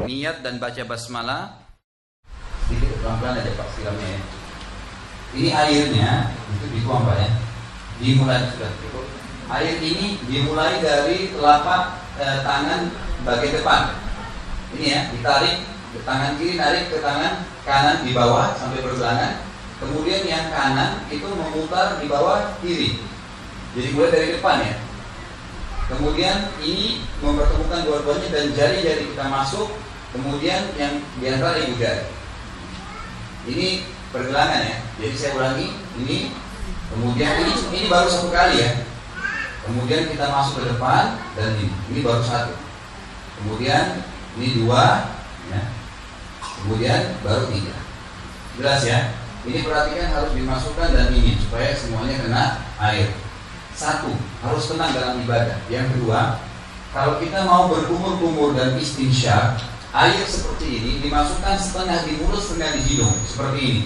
niat dan baca basmalah. Sedikit pelan-pelan aja Pak siramnya ya. Ini airnya itu dituang Pak ya. Dimulai sudah cukup. Air ini dimulai dari telapak tangan bagian depan. Ini ya, ditarik ke tangan kiri, narik ke tangan kanan di bawah sampai pergelangan. Kemudian yang kanan itu memutar di bawah kiri. Jadi mulai dari depan ya. Kemudian ini mempertemukan dua-duanya dan jari-jari kita masuk. Kemudian yang di antara ibu jari. Ini pergelangan ya. Jadi saya ulangi, ini kemudian ini baru satu kali ya. Kemudian kita masuk ke depan dan ini baru satu. Kemudian ini dua, ya. Kemudian baru tiga. Jelas ya. Ini perhatikan harus dimasukkan dan ini supaya semuanya kena air. Satu, harus tenang dalam ibadah. Yang kedua, kalau kita mau berkumur-kumur dan istinsyak, air seperti ini dimasukkan setengah di mulut, setengah di hidung, seperti ini.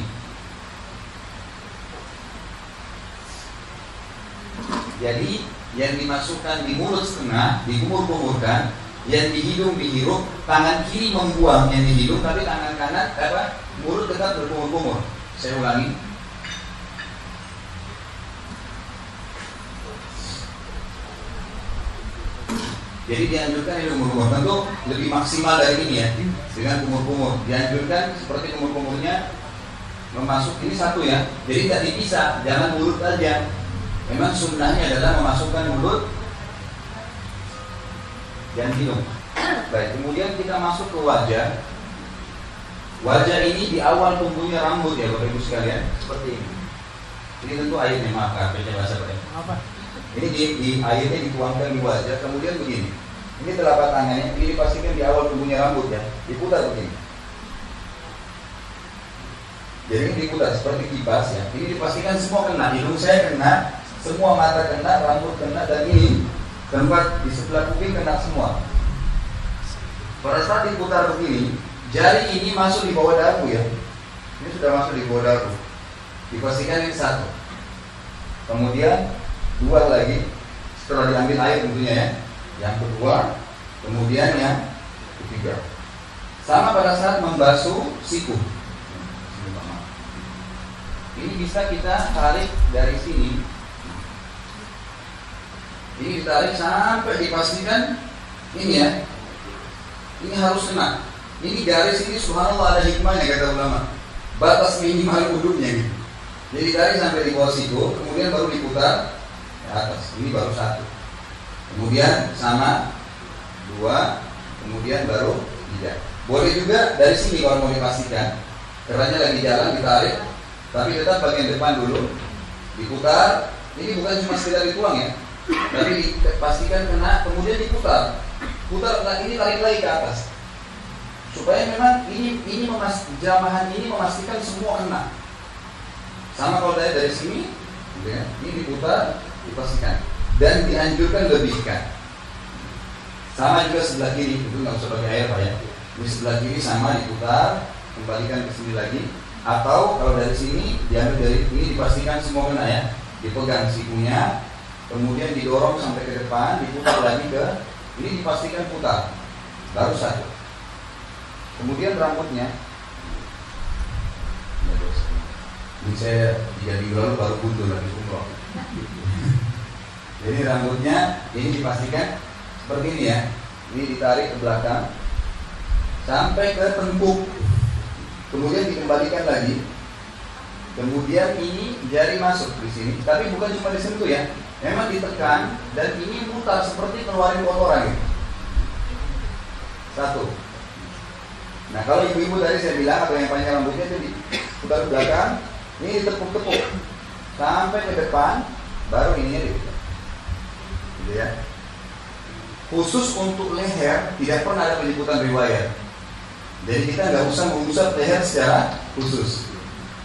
Jadi yang dimasukkan di mulut setengah, dikumur-kumurkan, yang di hidung dihirup, tangan kiri membuang yang di hidung, tapi tangan kanan mulut tetap berkumur-kumur. Saya ulangi. Jadi dianjurkan ini kumur-kumur. Tentu lebih maksimal dari ini ya, dengan kumur-kumur. Dianjurkan seperti kumur-kumurnya memasuk ini satu ya. Jadi tidak dipisah, jangan mulut aja. Memang sunnahnya adalah memasukkan mulut dan hidung. Baik, kemudian kita masuk ke wajah. Wajah ini di awal tumbuhnya rambut ya Bapak Ibu sekalian, seperti ini. Ini tentu airnya, maaf baca bahasa Pak. Ini di airnya dituangkan di wajah, kemudian begini. Ini telapak tangannya, ini dipastikan di awal tumbuhnya rambut ya, diputar begini. Jadi ini diputar seperti kipas ya. Ini dipastikan semua kena, hidung saya kena, semua mata kena, rambut kena, dan ini tempat di sebelah kuping kena semua. Pada saat diputar begini, jari ini masuk di bawah dagu ya. Ini sudah masuk di bawah dagu. Dipastikan ini satu. Kemudian dua lagi setelah diambil air tentunya ya. Yang kedua, kemudian yang ketiga. Sama pada saat membasuh siku. Ini bisa kita tarik dari sini. Ini ditarik sampai dipastikan ini ya. Ini harus kena. Ini garis ini subhanallah ada hikmahnya kata ulama. Batas minimal wudhunya gitu. Jadi tarik sampai di bawah siku, kemudian baru diputar ke atas. Ini baru satu. Kemudian sama dua, kemudian baru tiga. Boleh juga dari sini kalau mau dipastikan. Kerannya lagi jalan ditarik, tapi tetap bagian depan dulu diputar. Ini bukan cuma sekedar dituang ya, tapi dipastikan kena, kemudian diputar. Putar ini tarik lagi ke atas. Supaya memang ini jamahan ini memastikan semua kena. Sama kalau dari sini, ya, ini diputar, dipastikan. Dan dianjurkan lebihkan. Sama juga sebelah kiri, itu nggak usah pakai air Pak ya. Di sebelah kiri sama diputar, kembalikan ke sini lagi. Atau kalau dari sini diambil dari ini dipastikan semua kena ya. Dipegang sikunya, kemudian didorong sampai ke depan, diputar lagi ke ini dipastikan putar. Baru satu. Kemudian rambutnya. Ini saya 3 minggu lalu baru buntu lagi umroh. Jadi rambutnya ini dipastikan seperti ini ya. Ini ditarik ke belakang sampai ke tengkuk. Kemudian dikembalikan lagi. Kemudian ini jari masuk di sini, tapi bukan cuma disentuh ya. Memang ditekan dan ini putar seperti keluarin kotoran gitu. Satu. Nah kalau ibu-ibu tadi saya bilang atau yang panjang rambutnya itu diputar ke belakang, ini ditepuk-tepuk sampai ke depan, baru ininya diputar. Gitu ya. Khusus untuk leher tidak pernah ada penyebutan riwayat. Jadi kita nggak usah mengusap leher secara khusus.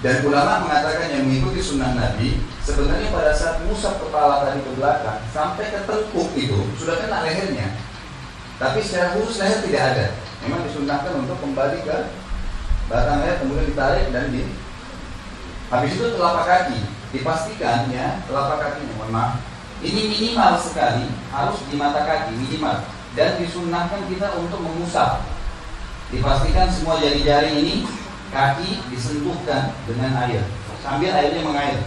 Dan ulama mengatakan yang mengikuti sunnah Nabi sebenarnya pada saat musab kepala tadi ke belakang sampai ke tengkuk itu sudah kena lehernya. Tapi secara khusus leher tidak ada. Memang disunnahkan untuk kembali ke batang leher kemudian ditarik dan habis itu telapak kaki dipastikan ya telapak kakinya mohon maaf ini minimal sekali harus di mata kaki minimal dan disunnahkan kita untuk mengusap Dipastikan semua jari-jari ini, kaki disentuhkan dengan air, sambil airnya mengalir.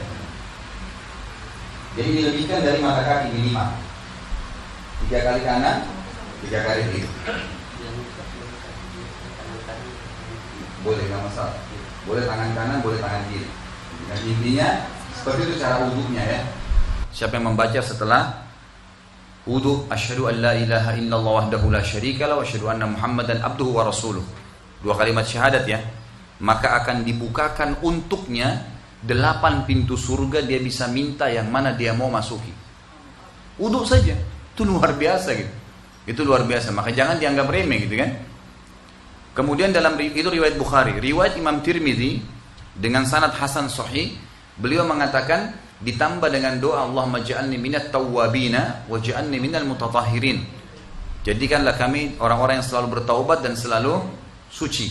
Jadi dilebihkan dari mata kaki minimal. 3 kali kanan, 3 kali kiri. Boleh, nggak masalah. Boleh tangan kanan, boleh tangan kiri. Dan intinya seperti itu cara wudhunya ya. Siapa yang membaca setelah wudhu, asyhadu an la ilaha illallah wahdahu la syarikalah wa asyhadu anna Muhammadan abduhu wa rasuluh. 2 kalimat syahadat ya. Maka akan dibukakan untuknya 8 pintu surga, dia bisa minta yang mana dia mau masuki. Wudhu saja, itu luar biasa gitu. Itu luar biasa, maka jangan dianggap remeh gitu kan. Kemudian dalam itu riwayat Bukhari, riwayat Imam Tirmidzi dengan sanad hasan sahih, beliau mengatakan ditambah dengan doa Allahumma ja'alni minat tawwabina wa ja'alni minal mutatahhirin. Jadikanlah kami orang-orang yang selalu bertaubat dan selalu suci.